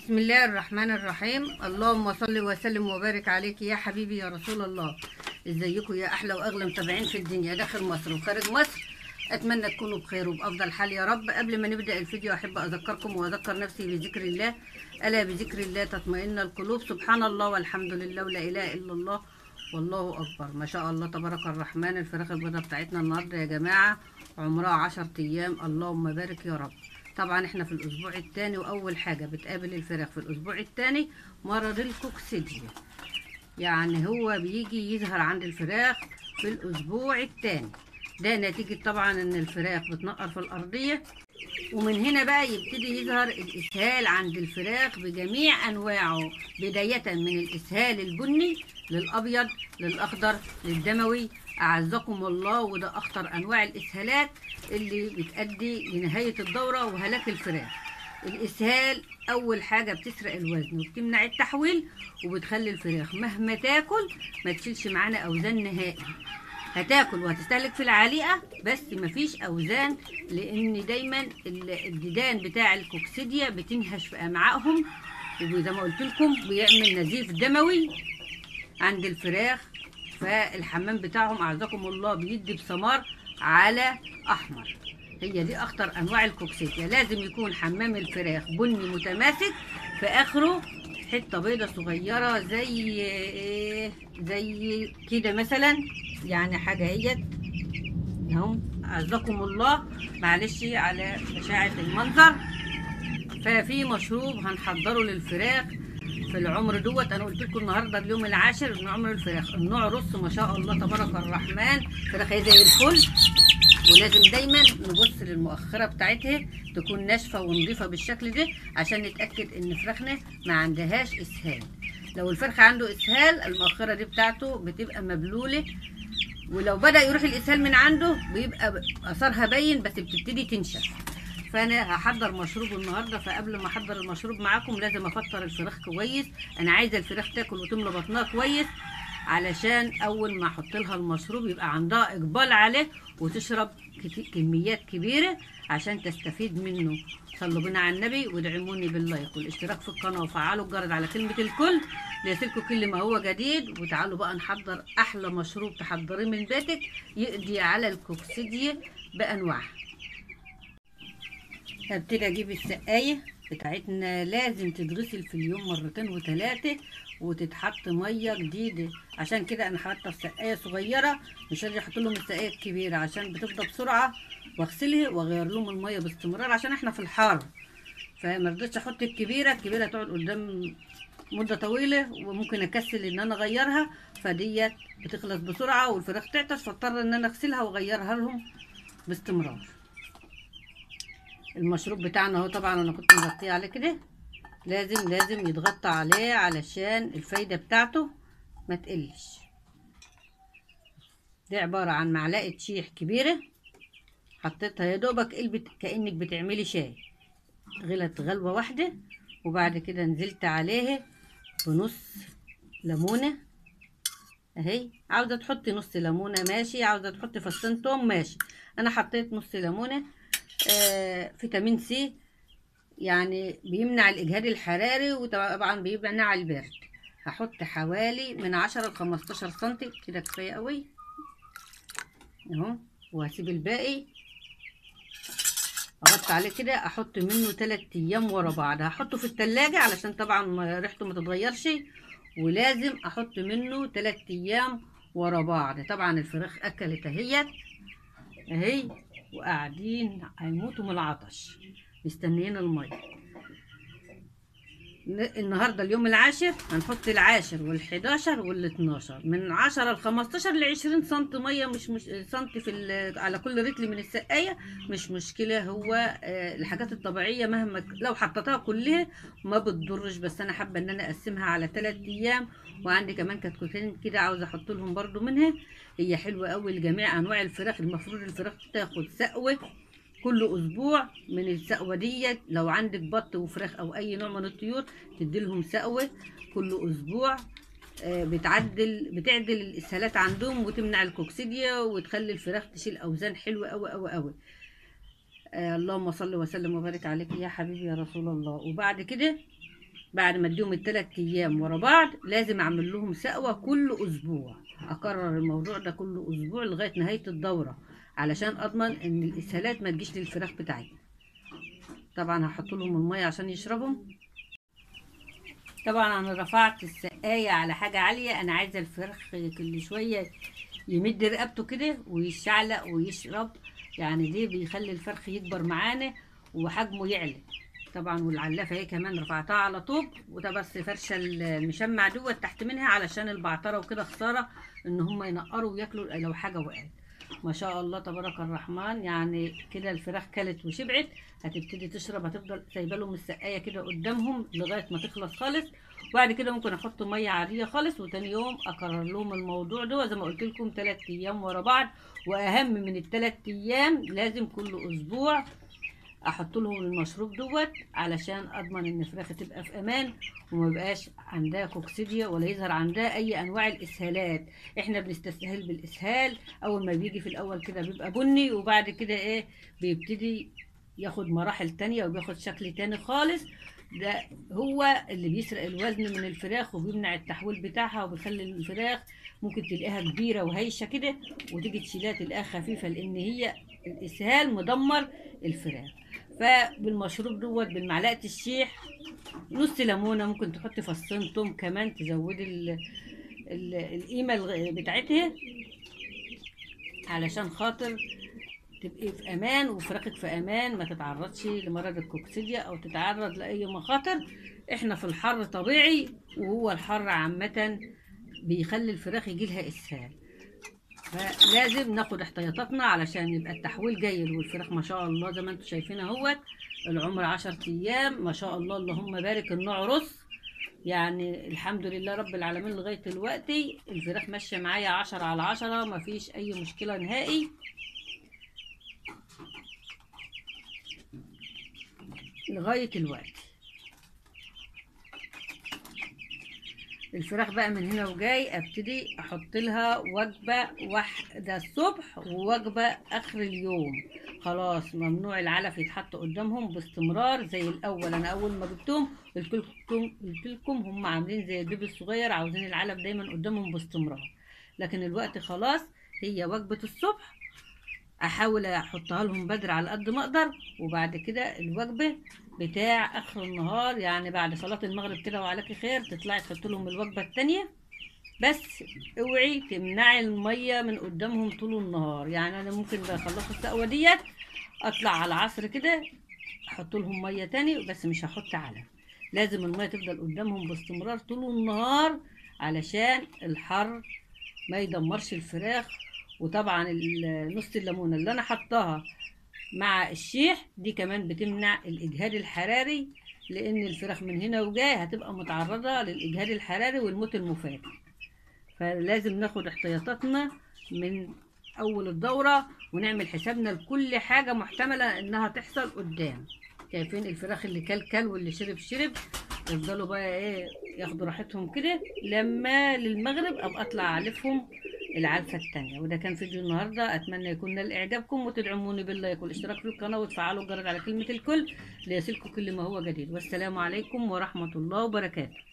بسم الله الرحمن الرحيم. اللهم صل وسلم وبارك عليك يا حبيبي يا رسول الله. ازيكم يا احلى واغلى متابعين في الدنيا داخل مصر وخارج مصر؟ اتمنى تكونوا بخير وبافضل حال يا رب. قبل ما نبدا الفيديو احب اذكركم واذكر نفسي بذكر الله، الا بذكر الله تطمئن القلوب. سبحان الله والحمد لله ولا اله الا الله والله اكبر. ما شاء الله تبارك الرحمن. الفراخ البيضاء بتاعتنا النهارده يا جماعه عمرها 10 ايام، اللهم بارك يا رب. طبعا احنا في الاسبوع الثاني، واول حاجه بتقابل الفراخ في الاسبوع الثاني مرض الكوكسيديا. يعني هو بيجي يظهر عند الفراخ في الاسبوع الثاني، ده نتيجه طبعا ان الفراخ بتنقر في الارضيه، ومن هنا بقى يبتدي يظهر الاسهال عند الفراخ بجميع انواعه، بدايه من الاسهال البني للابيض للاخضر للدموي اعزكم الله. وده اخطر انواع الاسهالات اللي بتؤدي لنهايه الدوره وهلاك الفراخ. الاسهال اول حاجه بتسرق الوزن وبتمنع التحويل، وبتخلي الفراخ مهما تاكل ما تشيلش معانا اوزان نهائي. هتاكل وهتستهلك في العليقه بس مفيش اوزان، لان دايما الديدان بتاع الكوكسيديا بتنهش في امعائهم، وزي ما قلت لكم بيعمل نزيف دموي عند الفراخ. فالحمام بتاعهم اعزكم الله بيدي بسمار على احمر. هي دي اخطر انواع الكوكسيديا. لازم يكون حمام الفراخ بني متماسك، في اخره حته بيضه صغيره زي كده مثلا، يعني حاجه اهيت اهو اعزكم الله. معلش على بشاعه المنظر. ففي مشروب هنحضره للفراخ في العمر دوت. انا قلت لكم النهارده اليوم العاشر من عمر الفراخ. النوع رص ما شاء الله تبارك الرحمن، فراخ زي الفل. ولازم دايما نبص للمؤخره بتاعتها تكون ناشفه ونظيفه بالشكل ده، عشان نتاكد ان فراخنا ما عندهاش اسهال. لو الفرخ عنده اسهال المؤخره دي بتاعته بتبقى مبلوله، ولو بدا يروح الاسهال من عنده بيبقى اثرها باين بس بتبتدي تنشف. فانا هحضر مشروب النهارده. فقبل ما احضر المشروب معاكم لازم افطر الفراخ كويس. انا عايزه الفراخ تاكل وتملى بطنها كويس، علشان اول ما احط لها المشروب يبقى عندها اقبال عليه وتشرب كميات كبيره عشان تستفيد منه. صلوا بنا على النبي وادعموني باللايك والاشتراك في القناه وفعلوا الجرس على كلمه الكل ليصلكم كل ما هو جديد. وتعالوا بقى نحضر احلى مشروب تحضريه من بيتك يقضي على الكوكسيديا بانواعها. هبتدي اجيب السقايه بتاعتنا، لازم تتغسل في اليوم مرتين وثلاثه وتتحط ميه جديده. عشان كده انا حاطه في سقايه صغيره، مش هاجي احط لهم السقايه الكبيره عشان بتفضى بسرعه، واغسلها واغير لهم الميه باستمرار عشان احنا في الحر. فما رضيتش احط الكبيره تقعد قدام مده طويله وممكن اكسل ان انا اغيرها، فديت بتخلص بسرعه والفراخ تعطش، فاضطر ان انا اغسلها واغيرها لهم باستمرار. المشروب بتاعنا اهو، طبعا انا كنت مغطيه عليه كده، لازم يتغطى عليه علشان الفايده بتاعته ما تقلش. دي عباره عن معلقه شيح كبيره، حطيتها يا دوبك قلبت كانك بتعملي شاي، غلت غلوه واحده. وبعد كده نزلت عليه بنص ليمونه اهي. عاوزه تحطي نص ليمونه ماشي، عاوزه تحطي فصين توم ماشي. انا حطيت نص ليمونه. فيتامين سي يعني بيمنع الاجهاد الحراري، وطبعا بيمنع البرد. هحط حوالي من 10 ل 15 سنتي كده، كفايه قوي اهو. وهسيب الباقي اغطي عليه كده، احط منه 3 ايام ورا بعض. هحطه في التلاجة علشان طبعا ريحته ما تتغيرش، ولازم احط منه 3 ايام ورا بعض. طبعا الفراخ اكلت اهي وقاعدين هيموتوا من العطش مستنيين الميه. النهارده اليوم العاشر، هنحط العاشر وال11 وال12 من 10 ل 15 ل 20 سم ميه، مش سنتي على كل رتل من السقايه، مش مشكله. هو الحاجات الطبيعيه مهما لو حطيتها كلها ما بتضرش، بس انا حابه ان انا اقسمها على 3 ايام. وعندي كمان كتكوتين كده عاوزه احط لهم برده منها. هي حلوه قوي لجميع انواع الفراخ. المفروض الفراخ تاخد سقوه كل اسبوع من السقوه ديت. لو عندك بط وفراخ او اي نوع من الطيور تديلهم سقوه كل اسبوع. بتعدل الاسهالات عندهم وتمنع الكوكسيديا وتخلي الفراخ تشيل اوزان حلوه قوي قوي قوي. اللهم صل وسلم وبارك عليك يا حبيبي يا رسول الله. وبعد كده بعد ما اديهم ال3 ايام ورا بعض لازم اعمل لهم سقوة كل اسبوع. اكرر الموضوع ده كل اسبوع لغاية نهاية الدورة، علشان اضمن ان الاسهالات ما تجيش للفراخ بتاعتي. طبعا هحط لهم المية عشان يشربوا. طبعا انا رفعت السقاية على حاجة عالية، انا عايزة الفراخ كل شوية يمد رقبته كده ويشعلق ويشرب، يعني دي بيخلي الفرخ يكبر معانا وحجمه يعلى. طبعا والعلافه هي كمان رفعتها على طوب، وده بس فرشه المشمع دوت تحت منها علشان البعتره وكده، خساره ان هم ينقروا وياكلوا لو حاجه وقعت. ما شاء الله تبارك الرحمن، يعني كده الفراخ كلت وشبعت. هتبتدي تشرب، هتفضل سايبه لهم السقايه كده قدامهم لغايه ما تخلص خالص. وبعد كده ممكن احط ميه عاديه خالص، وتاني يوم اكرر لهم الموضوع ده زي ما قلت لكم 3 ايام ورا بعض. واهم من ال3 ايام لازم كل اسبوع احط لهم المشروب دوت، علشان اضمن ان الفراخ تبقى في امان وما يبقاش عندها كوكسيديا ولا يظهر عندها اي انواع الاسهالات. احنا بنستسهل بالاسهال، اول ما بيجي في الاول كده بيبقى بني، وبعد كده ايه بيبتدي ياخد مراحل تانية وبياخد شكل تاني خالص. ده هو اللي بيسرق الوزن من الفراخ وبيمنع التحويل بتاعها، وبيخلي الفراخ ممكن تلاقيها كبيرة وهيشة كده، وتيجي تشيلها تلاقيها خفيفة، لان هي الاسهال مدمر الفراخ. فبالمشروب دوت بالمعلقه الشيح نص ليمونه، ممكن تحطي فصين توم كمان تزودي القيمه بتاعتها، علشان خاطر تبقي في امان وفراخك في امان، ما تتعرضش لمرض الكوكسيديا او تتعرض لاي مخاطر. احنا في الحر طبيعي، وهو الحر عامه بيخلي الفراخ يجيلها اسهال، فلازم ناخد احتياطاتنا علشان يبقى التحويل جيد. والفراخ ما شاء الله زي ما انتم شايفين اهوت، العمر 10 ايام ما شاء الله، اللهم بارك. النوع رص، يعني الحمد لله رب العالمين. لغاية دلوقتي الفراخ ماشية معايا 10/10، ما فيش اي مشكلة نهائي لغاية الوقت. الفراخ بقى من هنا وجاي ابتدي احط لها وجبه واحده الصبح ووجبه اخر اليوم. خلاص ممنوع العلف يتحط قدامهم باستمرار زي الاول. انا اول ما جبتهم قلت لكم هم عاملين زي البيبي الصغير، عاوزين العلف دايما قدامهم باستمرار. لكن الوقت خلاص، هي وجبه الصبح احاول احطها لهم بدري على قد ما اقدر، وبعد كده الوجبه بتاع اخر النهار، يعني بعد صلاه المغرب كده وعليكي خير تطلعي تحط لهم الوجبه التانية. بس اوعي تمنعي الميه من قدامهم طول النهار. يعني انا ممكن بخلص السقوه ديت اطلع على العصر كده احط لهم ميه تاني، بس مش هحط علف. لازم الميه تفضل قدامهم باستمرار طول النهار علشان الحر ما يدمرش الفراخ. وطبعا نص الليمونه اللي انا حطاها مع الشيح دي كمان بتمنع الاجهاد الحراري، لان الفراخ من هنا وجاي هتبقى متعرضه للاجهاد الحراري والموت المفاجئ. فلازم ناخد احتياطاتنا من اول الدوره، ونعمل حسابنا لكل حاجه محتمله انها تحصل قدام. شايفين الفراخ اللي كل واللي شرب. يفضلوا بقى ايه ياخدوا راحتهم كده، لما للمغرب ابقى اطلع اعلفهم العلفة التانية. وده كان فيديو النهاردة، اتمنى يكون نال اعجابكم، وتدعموني باللايك والاشتراك في القناة وتفعلوا الجرس على كلمة الكل ليصلكم كل ما هو جديد. والسلام عليكم ورحمة الله وبركاته.